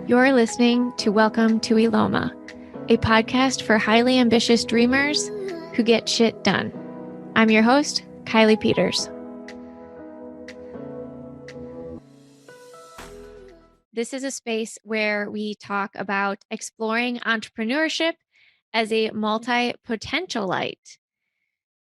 You're listening to Welcome to Eloma, a podcast for highly ambitious dreamers who get shit done. I'm your host, Kiley Peters. This is a space where we talk about exploring entrepreneurship as a multipotentialite.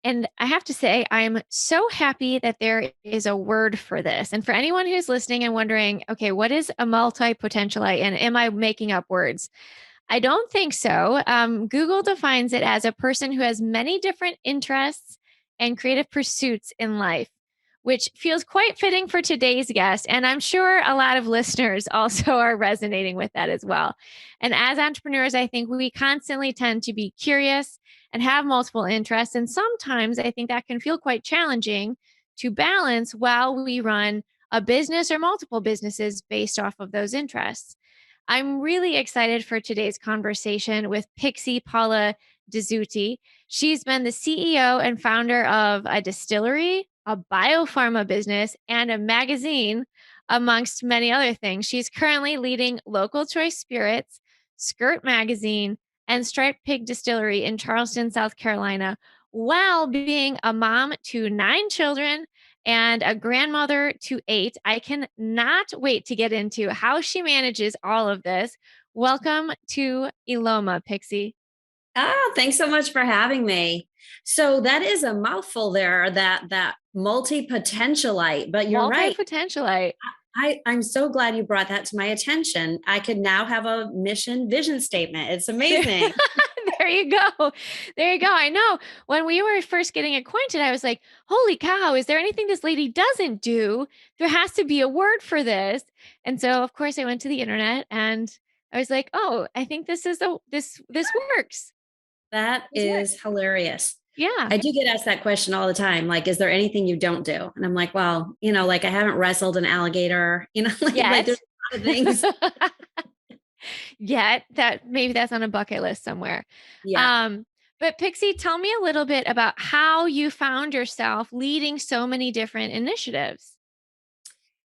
And I have to say, I'm so happy that there is a word for this. And for anyone who's listening and wondering, okay, what is a multipotentialite? And am I making up words? I don't think so. Google defines it as a person who has many different interests and creative pursuits in life, which feels quite fitting for today's guest. And I'm sure a lot of listeners also are resonating with that as well. And as entrepreneurs, I think we constantly tend to be curious and have multiple interests. And sometimes I think that can feel quite challenging to balance while we run a business or multiple businesses based off of those interests. I'm really excited for today's conversation with Pixie Paula Dezzutti. She's been the CEO and founder of a distillery, a biopharma business, and a magazine, amongst many other things. She's currently leading Local Choice Spirits, Skirt Magazine, and Striped Pig Distillery in Charleston, South Carolina, while being a mom to 9 children and a grandmother to 8. I cannot wait to get into how she manages all of this. Welcome to Eloma, Pixie. Thanks so much for having me. So that is a mouthful there, that multi-potentialite, but you're right. Multi-potentialite. I'm so glad you brought that to my attention. I could now have a mission vision statement. It's amazing. There you go. There you go. I know when we were first getting acquainted, I was like, holy cow, is there anything this lady doesn't do? There has to be a word for this. And so of course I went to the internet and I was like, oh, I think this works. That is hilarious. Yeah. I do get asked that question all the time. Like, is there anything you don't do? And I'm like, well, like I haven't wrestled an alligator, like there's a lot of things. Yet maybe that's on a bucket list somewhere. Yeah. But Pixie, tell me a little bit about how you found yourself leading so many different initiatives.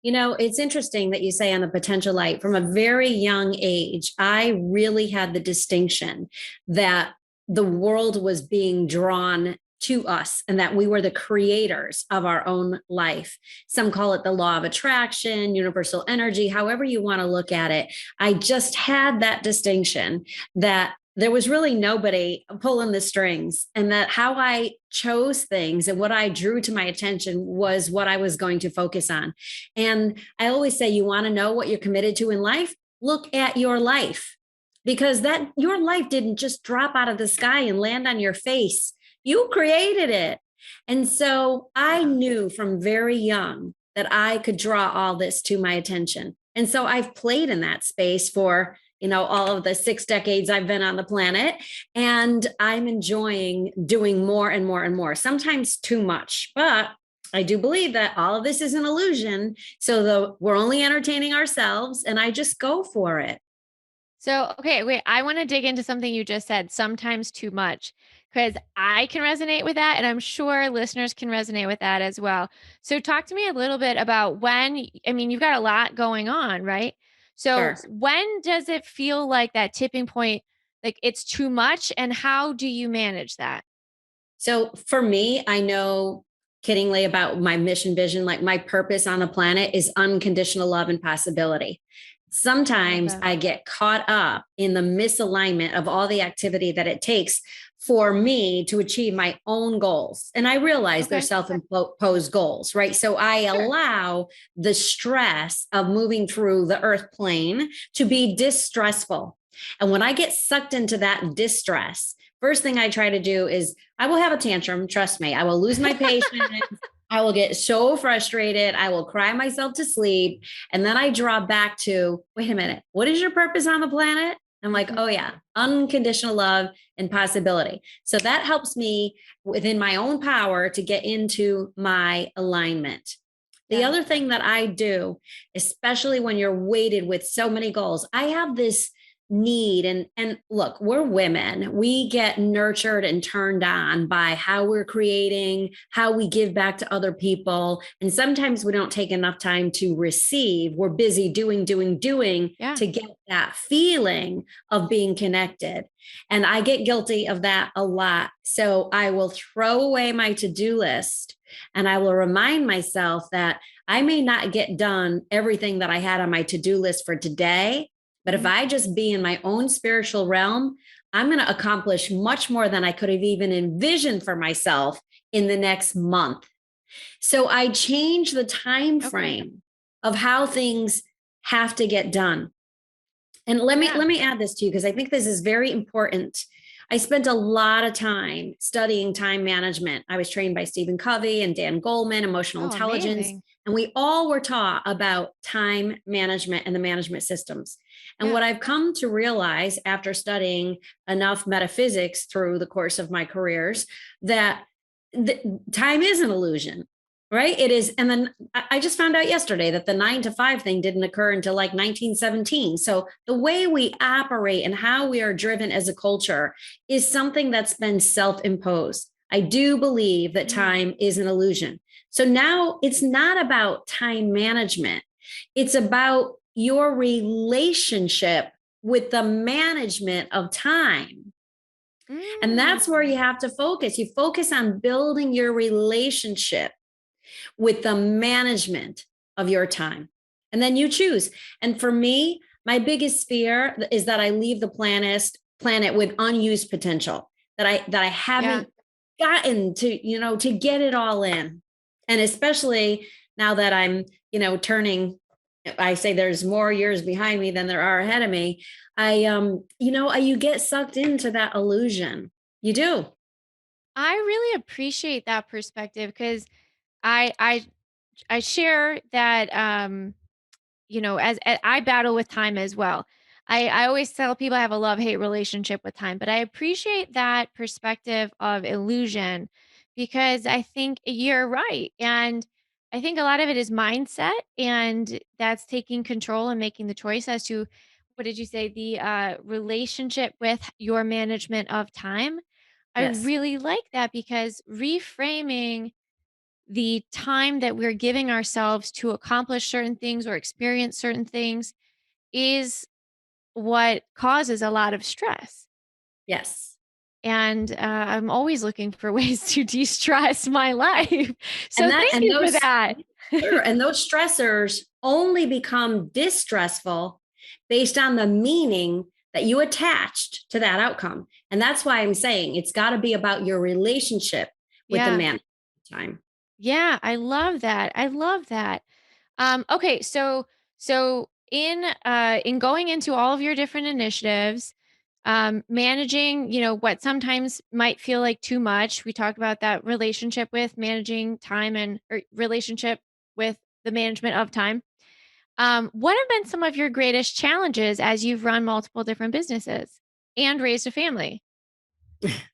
It's interesting that you say on the potentialite from a very young age, I really had the distinction that the world was being drawn to us and that we were the creators of our own life. Some call it the law of attraction, universal energy, however you want to look at it. I just had that distinction that there was really nobody pulling the strings, and that how I chose things and what I drew to my attention was what I was going to focus on. And I always say, you want to know what you're committed to in life? Look at your life, because that your life didn't just drop out of the sky and land on your face. You created it. And so I knew from very young that I could draw all this to my attention. And so I've played in that space for all of the 6 decades I've been on the planet. And I'm enjoying doing more and more and more, sometimes too much. But I do believe that all of this is an illusion. So we're only entertaining ourselves, and I just go for it. So, okay, wait, I want to dig into something you just said, sometimes too much, because I can resonate with that. And I'm sure listeners can resonate with that as well. So talk to me a little bit about you've got a lot going on, right? So Sure. When does it feel like that tipping point, like it's too much, and how do you manage that? So for me, I know kiddingly about my mission vision, like my purpose on the planet is unconditional love and possibility. Sometimes I get caught up in the misalignment of all the activity that it takes for me to achieve my own goals. And I realize they're self-imposed goals, right? So I allow the stress of moving through the earth plane to be distressful. And when I get sucked into that distress, first thing I try to do is I will have a tantrum. Trust me, I will lose my patience. I will get so frustrated. I will cry myself to sleep. And then I draw back to, wait a minute, what is your purpose on the planet? I'm like, oh yeah, unconditional love and possibility. So that helps me within my own power to get into my alignment. The other thing that I do, especially when you're weighted with so many goals, I have this need, and look, we're women, we get nurtured and turned on by how we're creating, how we give back to other people, and sometimes we don't take enough time to receive. We're busy doing Yeah. to get that feeling of being connected, and I get guilty of that a lot. So I will throw away my to-do list, and I will remind myself that I may not get done everything that I had on my to-do list for today, but if Mhm. I just be in my own spiritual realm, I'm going to accomplish much more than I could have even envisioned for myself in the next month. So I change the time Okay. frame of how things have to get done. And let me Yeah. let me add this to you, because I think this is very important. I spent a lot of time studying time management. I was trained by Stephen Covey and Dan Goleman, emotional Oh, intelligence, amazing. and we all were taught about time management and the management systems. And Yeah. what I've come to realize after studying enough metaphysics through the course of my careers, that time is an illusion. Right. It is. And then I just found out yesterday that the 9 to 5 thing didn't occur until like 1917. So the way we operate and how we are driven as a culture is something that's been self imposed. I do believe that Mm. time is an illusion. So now it's not about time management, it's about your relationship with the management of time. And that's where Mm. you have to focus. You focus on building your relationship with the management of your time. And then you choose. And for me, my biggest fear is that I leave the planet with unused potential, that I Yeah. haven't gotten to, to get it all in. And especially now that I'm, turning, I say there's more years behind me than there are ahead of me. You get sucked into that illusion. You do. I really appreciate that perspective because I I I share that as I battle with time as well. I always tell people I have a love-hate relationship with time, but I appreciate that perspective of illusion because I think you're right. And I think a lot of it is mindset, and that's taking control and making the choice as to what did you say, the relationship with your management of time. I Yes. really like that because reframing the time that we're giving ourselves to accomplish certain things or experience certain things is what causes a lot of stress. Yes. And I'm always looking for ways to de stress my life. And So that thank and you for those that. Sure. And those stressors only become distressful based on the meaning that you attached to that outcome. And that's why I'm saying it's got to be about your relationship with the Yeah. man time. Yeah. I love that. I love that. Okay. So in going into all of your different initiatives, managing, what sometimes might feel like too much. We talked about that relationship with managing time and or relationship with the management of time. What have been some of your greatest challenges as you've run multiple different businesses and raised a family?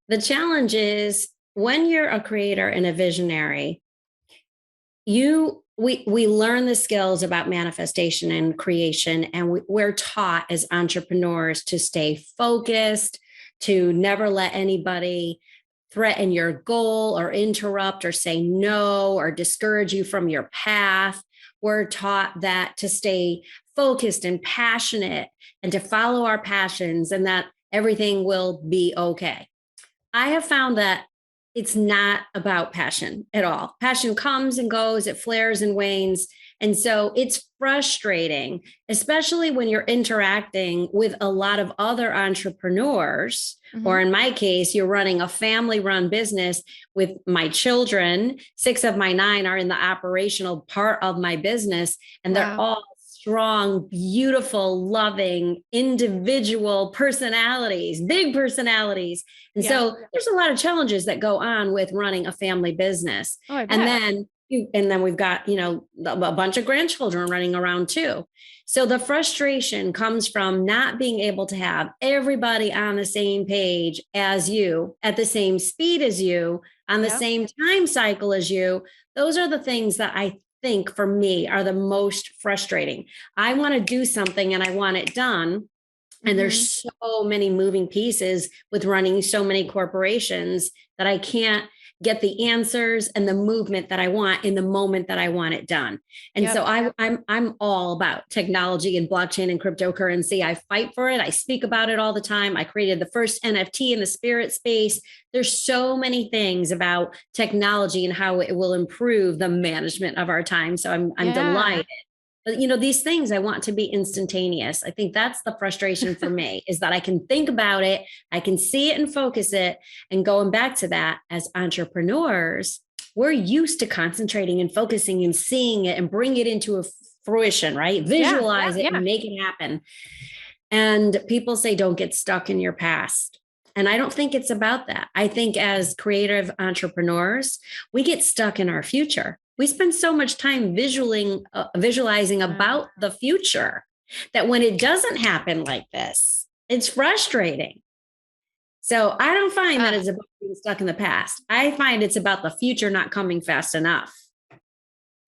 The challenge is when you're a creator and a visionary, we learn the skills about manifestation and creation, and we're taught as entrepreneurs to stay focused, to never let anybody threaten your goal or interrupt or say no or discourage you from your path. We're taught that to stay focused and passionate and to follow our passions, and that everything will be okay. I have found that it's not about passion at all. Passion comes and goes, it flares and wanes. And so it's frustrating, especially when you're interacting with a lot of other entrepreneurs. Mhm. Or in my case, you're running a family run business with my children. 6 of my 9 are in the operational part of my business, and they're Wow. all strong, beautiful, loving, individual personalities, big personalities. And Yeah. so there's a lot of challenges that go on with running a family business. Oh, I And bet. then we've got, a bunch of grandchildren running around too. So the frustration comes from not being able to have everybody on the same page as you, at the same speed as you, on the Yeah. same time cycle as you. Those are the things that I think for me are the most frustrating. I want to do something and I want it done, And Mm-hmm. there's so many moving pieces with running so many corporations that I can't get the answers and the movement that I want in the moment that I want it done. And Yep. so I'm all about technology and blockchain and cryptocurrency. I fight for it. I speak about it all the time. I created the first NFT in the spirit space. There's so many things about technology and how it will improve the management of our time. So I'm Yeah. delighted. But these things I want to be instantaneous. I think that's the frustration for me, is that I can think about it, I can see it and focus it. And going back to that, as entrepreneurs, we're used to concentrating and focusing and seeing it and bring it into a fruition, right? Yeah. Visualize it Yeah. and make it happen. And people say, don't get stuck in your past. And I don't think it's about that. I think as creative entrepreneurs, we get stuck in our future. We spend so much time visualizing Yeah. about the future that when it doesn't happen like this, it's frustrating. So I don't find that Uh, it's about being stuck in the past. I find it's about the future not coming fast enough.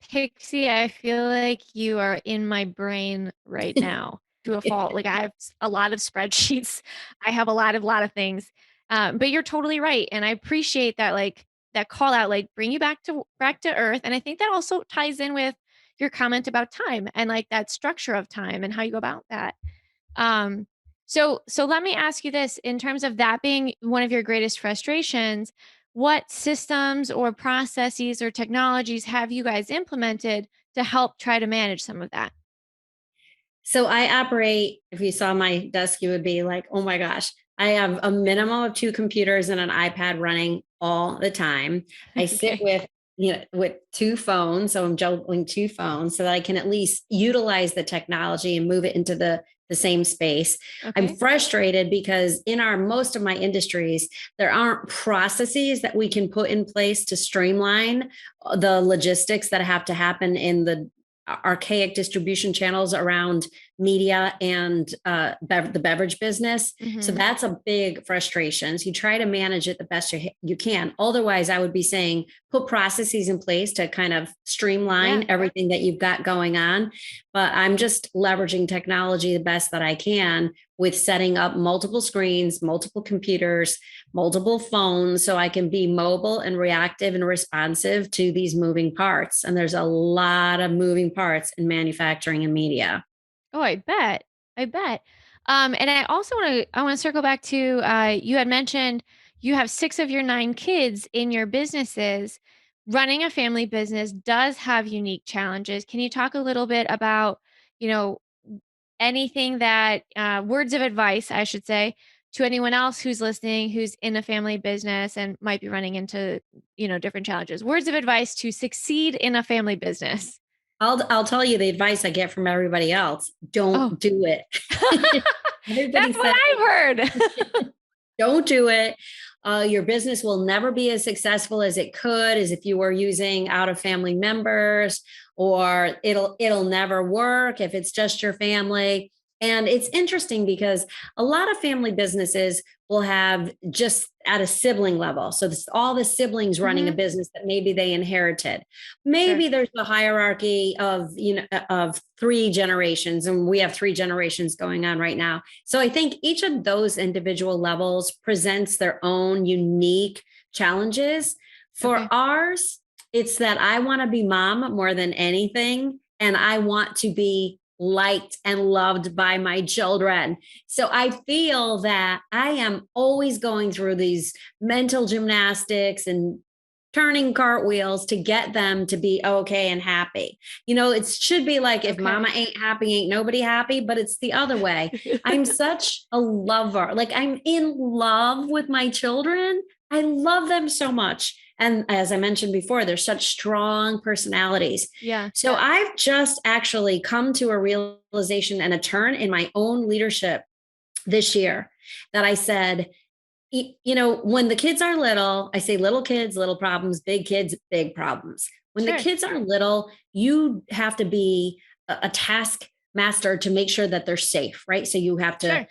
Pixie, I feel like you are in my brain right now to a fault. Like I have a lot of spreadsheets. I have a lot of things. But you're totally right. And I appreciate that, like that call out, like bring you back to earth. And I think that also ties in with your comment about time and like that structure of time and how you go about that. Um, so let me ask you this in terms of that being one of your greatest frustrations, what systems or processes or technologies have you guys implemented to help try to manage some of that? So I operate, if you saw my desk, you would be like, oh my gosh, I have a minimum of two computers and an iPad running all the time. I sit Okay. with two phones. So I'm juggling two phones so that I can at least utilize the technology and move it into the same space. I'm Okay. frustrated because in our most of my industries, there aren't processes that we can put in place to streamline the logistics that have to happen in the archaic distribution channels around media and the beverage business. So Mhm. that's a big frustration. So you try to manage it the best you can. Otherwise, I would be saying put processes in place to kind of Yeah. streamline everything that you've got going on. But I'm just leveraging technology the best that I can with setting up multiple screens, multiple computers, multiple phones, so I can be mobile and reactive and responsive to these moving parts. And there's a lot of moving parts in manufacturing and media. Oh, I bet. I bet. And I want to circle back to you had mentioned you have 6 of your 9 kids in your businesses. Running a family business does have unique challenges. Can you talk a little bit about, you know, anything that words of advice, I should say, to anyone else who's listening who's in a family business and might be running into, different challenges. Words of advice to succeed in a family business. I'll tell you the advice I get from everybody else. Oh. Don't do it. Everybody That's what says I've heard. don't do it. Your business will never be as successful as it could as if you were using out of family members, or it'll never work if it's just your family. And it's interesting because a lot of family businesses will have just at a sibling level. So this, all the siblings running a Mhm. business that maybe they inherited. Sure. Maybe there's a hierarchy of three generations, and we have three generations going on right now. So I think each of those individual levels presents their own unique challenges. For Okay. ours, it's that I want to be mom more than anything, and I want to be liked and loved by my children. So I feel that I am always going through these mental gymnastics and turning cartwheels to get them to be okay and happy. It should be like if mama Okay. ain't happy, ain't nobody happy, but it's the other way. I'm such a lover. Like I'm in love with my children. I love them so much. And as I mentioned before, they're such strong personalities. Yeah. So I've just actually come to a realization and a turn in my own leadership this year that I said, when the kids are little, I say little kids, little problems, big kids, big problems. When the Sure. kids are little, you have to be a task master to make sure that they're safe, right? So you have to Sure.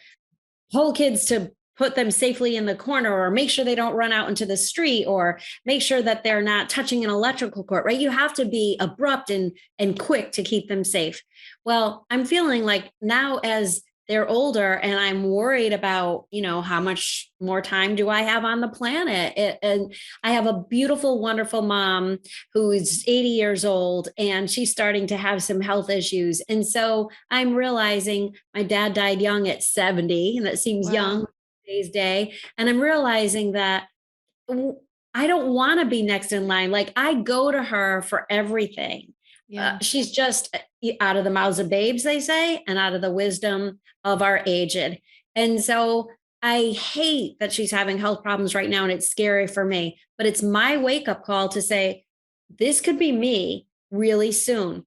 hold kids to put them safely in the corner, or make sure they don't run out into the street, or make sure that they're not touching an electrical cord, right? You have to be abrupt and quick to keep them safe. Well, I'm feeling like now, as they're older and I'm worried about, how much more time do I have on the planet? And I have a beautiful, wonderful mom who's 80 years old and she's starting to have some health issues. And so I'm realizing my dad died young at 70, and that seems Wow. young today's day. And I'm realizing that I don't want to be next in line. Like I go to her for everything. Yeah. She's just out of the mouths of babes, they say, and out of the wisdom of our aged. And so I hate that she's having health problems right now, and it's scary for me. But it's my wake up call to say, this could be me really soon.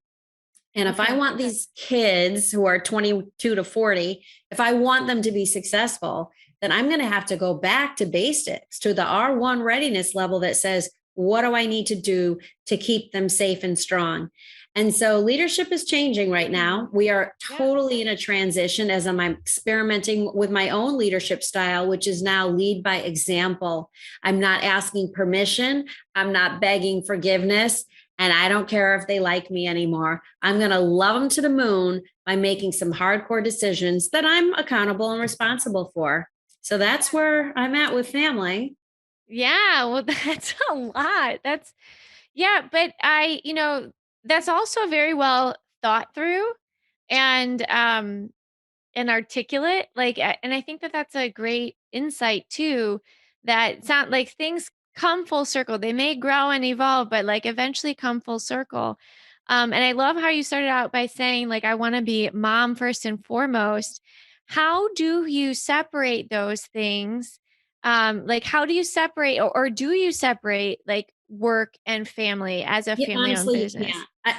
And if I Okay. want these kids who are 22 to 40, if I want them to be successful, then I'm going to have to go back to basics, to the R1 readiness level that says, what do I need to do to keep them safe and strong? And so leadership is changing right now. We are Yeah. totally in a transition as I'm experimenting with my own leadership style, which is now lead by example. I'm not asking permission. I'm not begging forgiveness. And I don't care if they like me anymore. I'm going to love them to the moon by making some hardcore decisions that I'm accountable and responsible for. So that's where I'm at with family. Yeah, well, that's a lot. Yeah, but that's also very well thought through and and articulate. And I think that that's a great insight too. That sound like things come full circle. They may grow and evolve, but like eventually come full circle. And I love how you started out by saying like I want to be mom first and foremost. How do you separate those things? Like how do you separate or do you separate like work and family as a Yeah, family owned honestly, you can't. business? I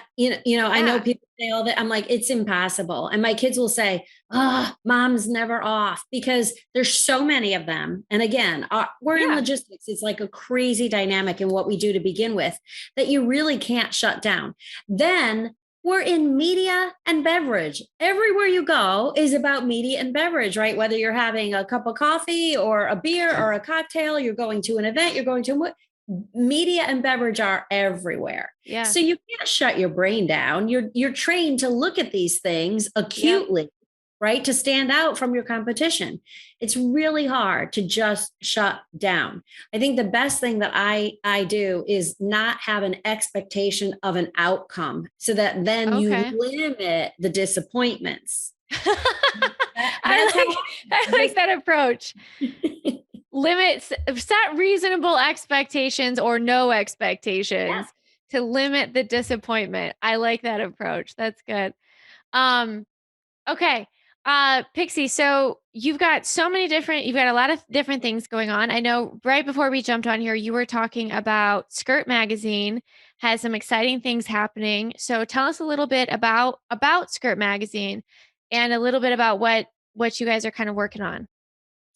know Yeah. people say all that. I'm like, it's impossible. And my kids will say, "Oh, mom's never off," because there's so many of them. And again, we're in Yeah. logistics. It's like a crazy dynamic in what we do to begin with that you really can't shut down. Then we're in media and beverage. Everywhere you go is about media and beverage, right? Whether you're having a cup of coffee or a beer or a cocktail, you're going to an event, you're going to media and beverage are everywhere. Yeah. So you can't shut your brain down. You're trained to look at these things Yep. acutely, right? To stand out from your competition. It's really hard to just shut down. I think the best thing that I do is not have an expectation of an outcome so that then you Okay. limit the disappointments. I That's how I like that approach. Limits set reasonable expectations or no yeah. expectations to limit the disappointment. I like that approach. That's good. Um, okay. Pixie, so you've got a lot of different things going on. I know right before we jumped on here, you were talking about Skirt Magazine has some exciting things happening. So tell us a little bit about Skirt Magazine and a little bit about what you guys are kind of working on.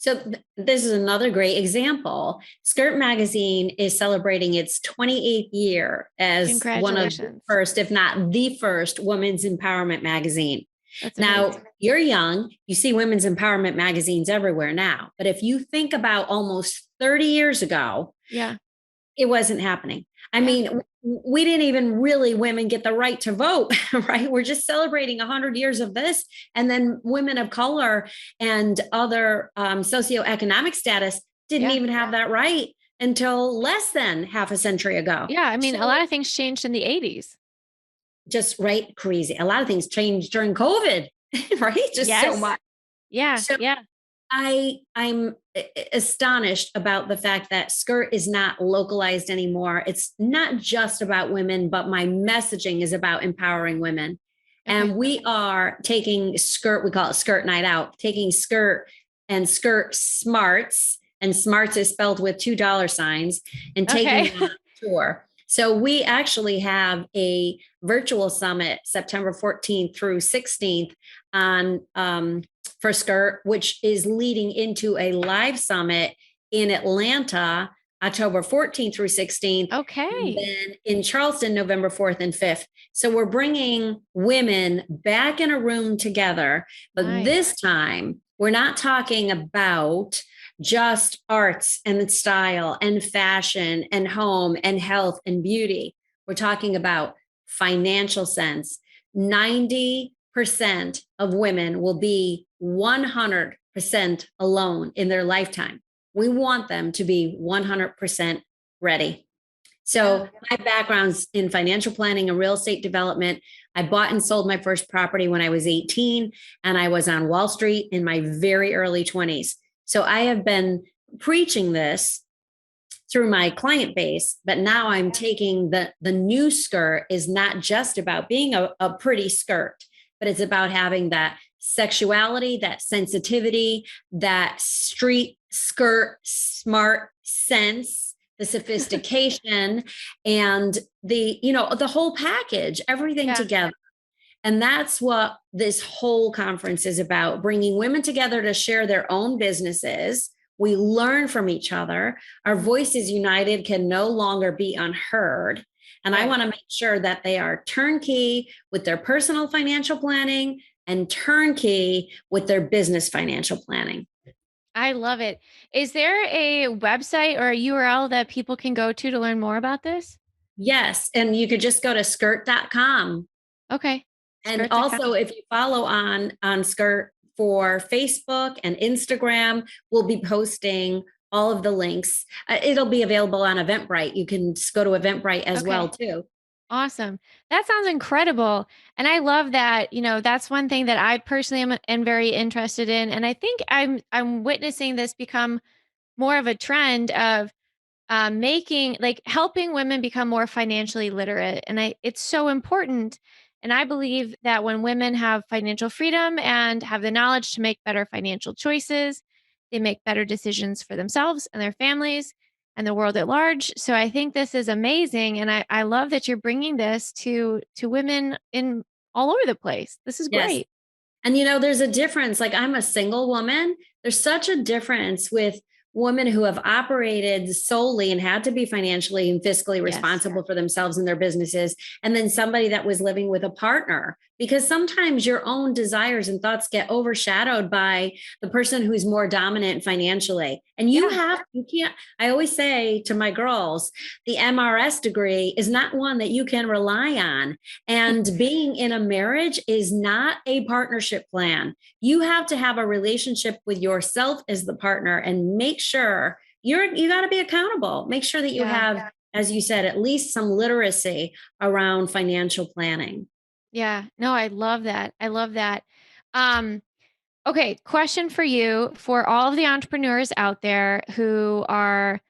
So this is another great example. Skirt Magazine is celebrating its 28th year as one of the Congratulations. first, if not the first, women's empowerment magazine. That's Now, amazing. you're young, you see women's empowerment magazines everywhere now. But if you think about almost 30 years ago, Yeah. it wasn't happening. I Yeah. mean, we didn't even really women get the right to vote, right? We're just celebrating 100 years of this. And then women of color and other socioeconomic status didn't Yeah. even have that right until less than half a century ago. Yeah, I mean, a So lot of things changed in the '80s. just right crazy. A lot of things changed during COVID, right? Just so Yes. much. Yeah, So yeah. I'm astonished about the fact that skirt is not localized anymore. It's not just about women, but my messaging is about empowering women. Okay. And we are taking skirt, we call it skirt night out, taking skirt and skirt smarts, and smarts is spelled with $2 and taking Okay. them on tour. So we actually have a virtual summit September 14th through 16th on for skirt, which is leading into a live summit in Atlanta, October 14th through 16th, and Okay. then in Charleston, November 4th and 5th. So we're bringing women back in a room together, but Nice. this time we're not talking about just arts and style and fashion and home and health and beauty. We're talking about financial sense. 90% of women will be 100% alone in their lifetime. We want them to be 100% ready. Yeah. So my background's in financial planning and real estate development. I bought and sold my first property when I was 18, and I was on Wall Street in my very early 20s. So I have been preaching this through my client base, but now I'm taking the new skirt is not just about being a pretty skirt, but it's about having that sexuality, that sensitivity, that street skirt smart sense, the sophistication, and the whole package, everything Yeah. together. And that's what this whole conference is about, bringing women together to share their own businesses. We learn from each other. Our voices united can no longer be unheard. And I Right. want to make sure that they are turnkey with their personal financial planning and turnkey with their business financial planning. I love it. Is there a website or a URL that people can go to learn more about this? Yes. And you could just go to skirt.com. Okay. And Skirt.com. also, if you follow on Skirt for Facebook and Instagram, we'll be posting all of the links. It'll be available on Eventbrite. You can go to Eventbrite as well Okay. too. Awesome. That sounds incredible. And I love that, that's one thing that I personally am very interested in. And I think I'm witnessing this become more of a trend of making like helping women become more financially literate. And it's so important. And I believe that when women have financial freedom and have the knowledge to make better financial choices, they make better decisions for themselves and their families and the world at large. So I think this is amazing. And I love that you're bringing this to women in all over the place. This is Yes. great. And there's a difference. Like, I'm a single woman. There's such a difference with women who have operated solely and had to be financially and fiscally Yes. responsible for themselves and their businesses, and then somebody that was living with a partner. Because sometimes your own desires and thoughts get overshadowed by the person who's more dominant financially. And Yeah. you can't, I always say to my girls, the MRS degree is not one that you can rely on. And being in a marriage is not a partnership plan. You have to have a relationship with yourself as the partner and make sure you got to be accountable. Make sure that you Yeah. have, as you said, at least some literacy around financial planning. Yeah. No, I love that. I love that. Um, okay, question for you for all of the entrepreneurs out there who are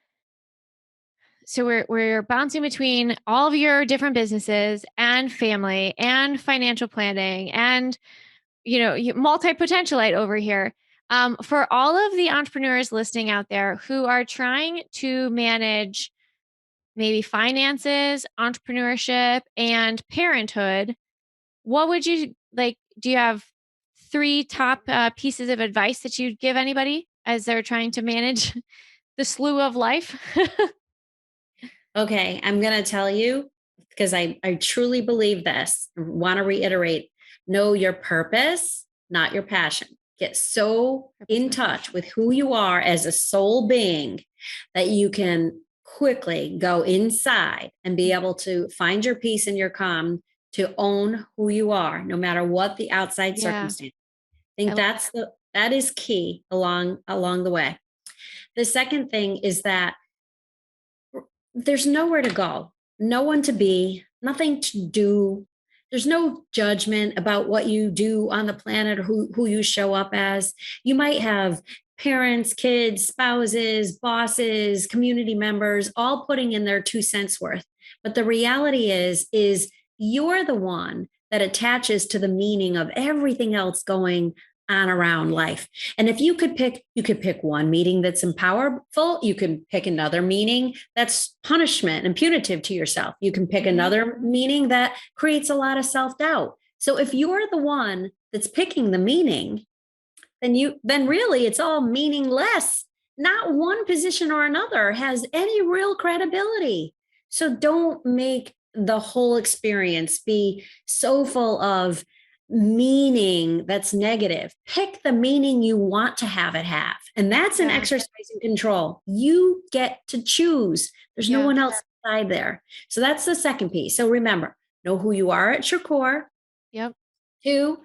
so we're bouncing between all of your different businesses and family and financial planning and multi-potentialite over here. For all of the entrepreneurs listening out there who are trying to manage maybe finances, entrepreneurship, and parenthood, what would you like? Do you have three top pieces of advice that you'd give anybody as they're trying to manage the slew of life? Okay, I'm going to tell you because I truly believe this. I want to reiterate, know your purpose, not your passion. Get so Purpose, in not touch passion. with who you are as a soul being that you can quickly go inside and be able to find your peace and your calm to own who you are, no matter what the outside Yeah, circumstance. I I think love that is key along the way. The second thing is that there's nowhere to go, no one to be, nothing to do. There's no judgment about what you do on the planet or who you show up as. You might have parents, kids, spouses, bosses, community members, all putting in their 2 cents worth. But the reality is you're the one that attaches to the meaning of everything else going on around life. And if you could pick one meaning that's empowerful. You can pick another meaning that's punishment and punitive to yourself. You can pick Mhm. another meaning that creates a lot of self-doubt. So if you're the one that's picking the meaning, then really it's all meaningless. Not one position or another has any real credibility. So don't make the whole experience be so full of meaning that's negative. Pick the meaning you want to have it have. And that's an Yeah, exercise in control. You get to choose. There's no yeah, one else inside there. So that's the second piece. So remember, know who you are at your core. yep, 2,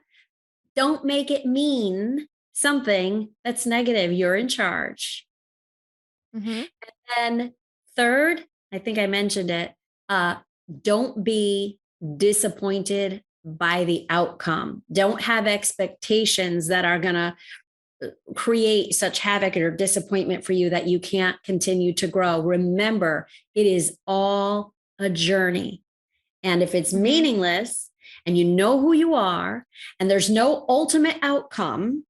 don't make it mean something that's negative. You're in charge. Mhm. And third, I think I mentioned it, uh, don't be disappointed by the outcome. Don't have expectations that are going to create such havoc or disappointment for you that you can't continue to grow. Remember, it is all a journey. And if it's Mhm. meaningless and you know who you are and there's no ultimate outcome,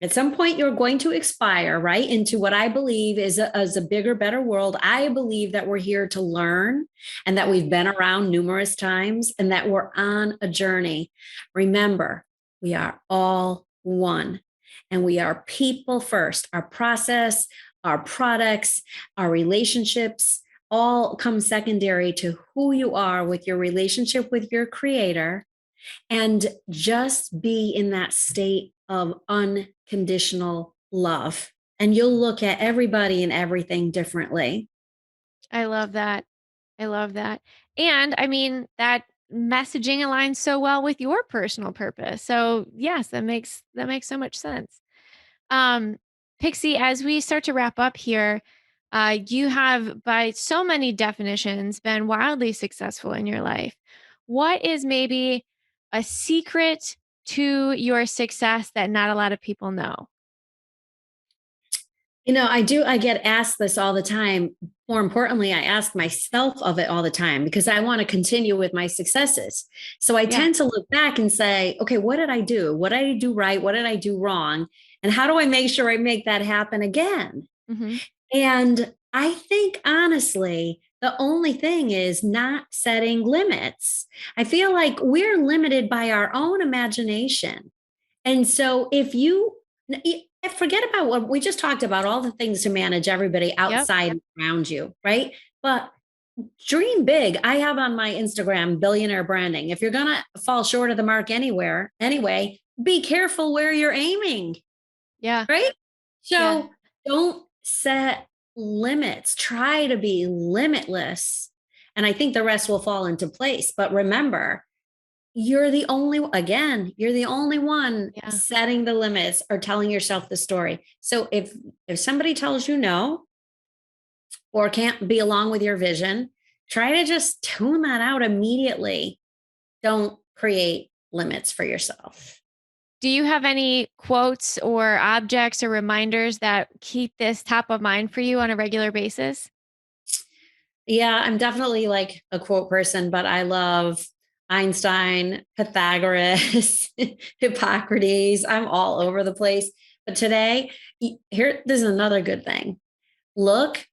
at some point you're going to expire, right, into what I believe is a bigger, better world. I believe that we're here to learn and that Yeah. we've been around numerous times and that we're on a journey. Remember, we are all one and we are people first. Our process, our products, our relationships all come secondary to who you are with your relationship with your creator, and just be in that state of unconditional love. And you'll look at everybody and everything differently. I love that. I love that. And I mean, that messaging aligns so well with your personal purpose. So, yes, that makes so much sense. Um, Pixie, as we start to wrap up here, you have, by so many definitions, been wildly successful in your life. What is maybe a secret to your success that not a lot of people know? I get asked this all the time. More importantly, I ask myself of it all the time because I want to continue with my successes. So I Yeah. tend to look back and say, okay, what did I do? What did I do right? What did I do wrong? And how do I make sure I make that happen again? Hmm. And I think honestly, the only thing is not setting limits. I feel like we're limited by our own imagination. And so if you forget about what we just talked about, all the things to manage everybody Yep. outside and around you, right? But dream big. I have on my Instagram billionaire branding. If you're going to fall short of the mark anywhere, anyway, be careful where you're aiming, Yeah. right? Yeah. So don't set limits. Try to be limitless. And I think the rest will fall into place. But remember, you're the only one Yeah. setting the limits or telling yourself the story. So if somebody tells you no or can't be along with your vision, try to just tune that out immediately. Don't create limits for yourself. Do you have any quotes or objects or reminders that keep this top of mind for you on a regular basis? Yeah, I'm definitely like a quote person, but I love Einstein, Pythagoras, Hippocrates. I'm all over the place. But today, here, this is another good thing. Look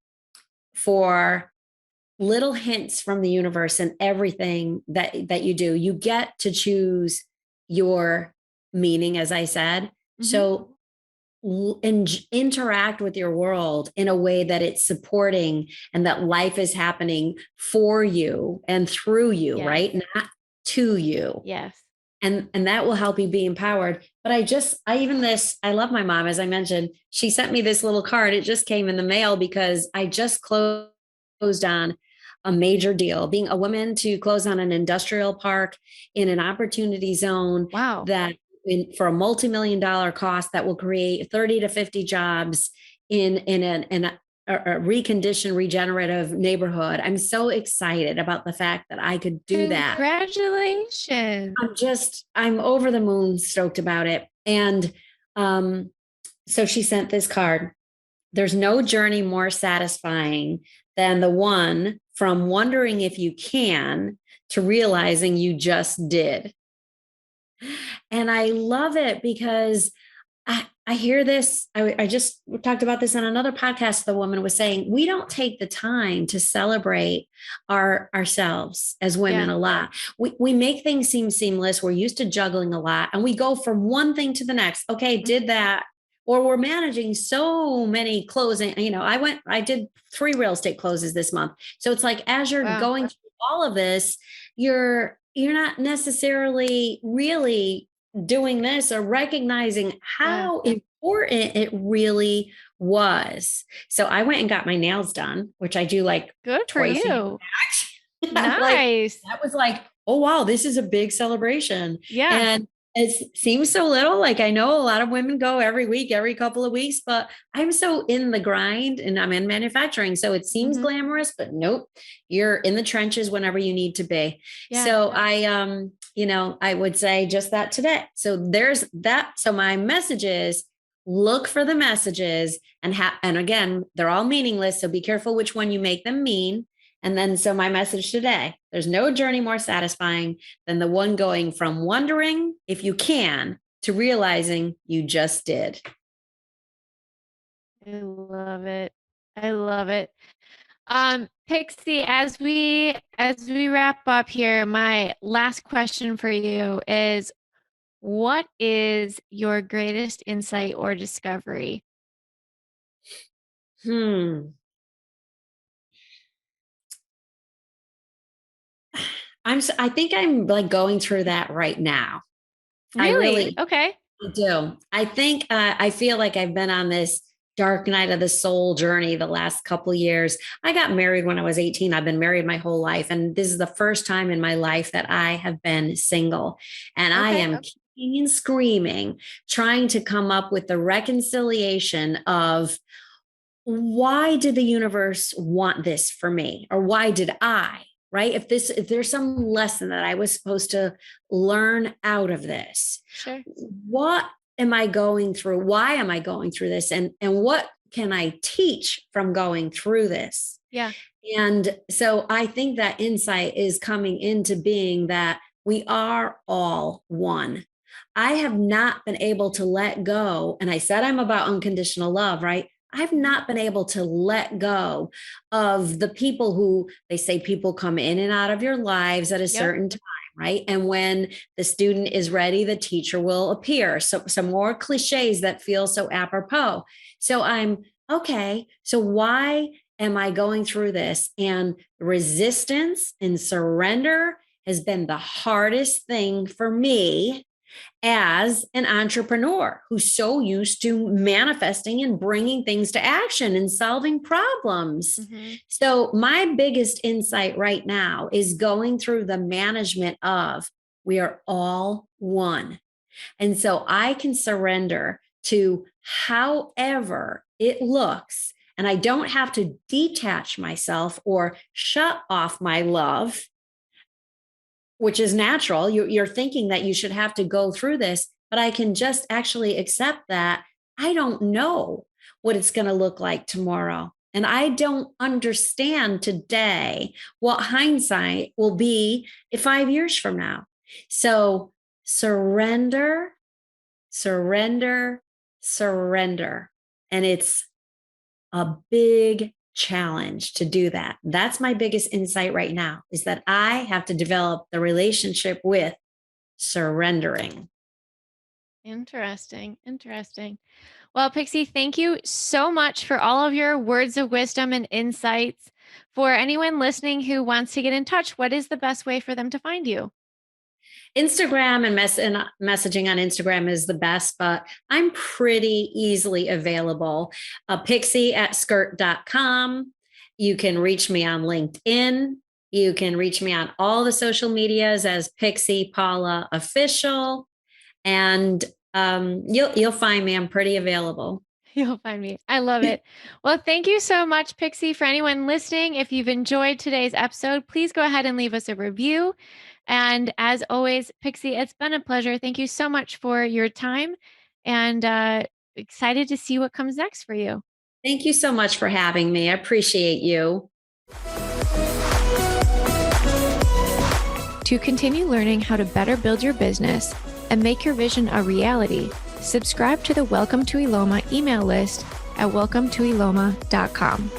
for little hints from the universe and everything that you do. You get to choose your meaning, as I said. Mhm. So interact with your world in a way that it's supporting and that life is happening for you and through you, Yes. right? Not to you. Yes. And that will help you be empowered. But I love my mom. As I mentioned, she sent me this little card. It just came in the mail because I just closed on a major deal, being a woman to close on an industrial park in an opportunity zone Wow. that for a multi-million-dollar cost that will create 30 to 50 jobs in a reconditioned regenerative neighborhood. I'm so excited about the fact that I could do that. Congratulations. I'm over the moon stoked about it. And um, so she sent this card. There's no journey more satisfying than the one from wondering if you can to realizing you just did. And I love it because I hear this. I just talked about this on another podcast. The woman was saying, we don't take the time to celebrate ourselves as women Yeah. a lot. We make things seem seamless. We're used to juggling a lot and we go from one thing to the next. Okay, Mhm. did that. Or we're managing so many closing. I did 3 real estate closes this month. So it's like as you're Wow. going through all of this, you're not necessarily really doing this or recognizing Yeah. how important it really was. So I went and got my nails done, which I do like Good for twice a year. you. I'm like, Nice. that was like, oh wow, this is a big celebration. Yeah. And It seems so little. Like I know a lot of women go every week, every couple of weeks, but I'm so in the grind and I'm in manufacturing. So it seems Mhm. glamorous, but nope, you're in the trenches whenever you need to be. Yeah. So I would say just that today. So there's that. So my message is look for the messages and again, they're all meaningless. So be careful which one you make them mean. And then, so my message today, there's no journey more satisfying than the one going from wondering if you can to realizing you just did. I love it. I love it. Pixie, as we wrap up here, my last question for you is what is your greatest insight or discovery? Hmm. I think I'm like going through that right now. I Really? really Okay. do. I think I feel like I've been on this dark night of the soul journey the last couple of years. I got married when I was 18. I've been married my whole life. And this is the first time in my life that I have been single. And I Okay. am kicking and screaming, trying to come up with the reconciliation of why did the universe want this for me? Or why did I? Right? If there's some lesson that I was supposed to learn out of this, Sure. what am I going through? Why am I going through this? And what can I teach from going through this? Yeah. And so I think that insight is coming into being that we are all one. I have not been able to let go. And I said I'm about unconditional love, right? I've Mhm. not been able to let go of the people who they say people come in and out of your lives at a Yep. certain time, right? And when the student is ready, the teacher will appear. So some more cliches that feel so apropos. So I'm okay. So why am I going through this? And resistance and surrender has been the hardest thing for me as an entrepreneur who's so used to manifesting and bringing things to action and solving problems. Mhm. So, my biggest insight right now is going through the management of we are all one. And so I can surrender to however it looks. And I don't have to detach myself or shut off my love, which is natural. You're thinking that you should have to go through this, but I can just actually accept that I don't know what it's going to look like tomorrow. And I don't understand today what hindsight will be 5 years from now. So surrender, surrender, surrender. And it's a big challenge to do that. That's my biggest insight right now is that I have to develop the relationship with surrendering. Interesting. Interesting. Well, Pixie, thank you so much for all of your words of wisdom and insights. For anyone listening who wants to get in touch, what is the best way for them to find you? Instagram and messaging on Instagram is the best, but I'm pretty easily available. Pixie at skirt.com. You can reach me on LinkedIn. You can reach me on all the social medias as Pixie Paula Official. And you'll find me. I'm pretty available. You'll find me. I love it. Well, thank you so much, Pixie. For anyone listening, if you've enjoyed today's episode, please go ahead and leave us a review. And as always, Pixie, it's been a pleasure. Thank you so much for your time and excited to see what comes next for you. Thank you so much for having me. I appreciate you. To continue learning how to better build your business and make your vision a reality, subscribe to the Welcome to Eloma email list at welcometoeloma.com.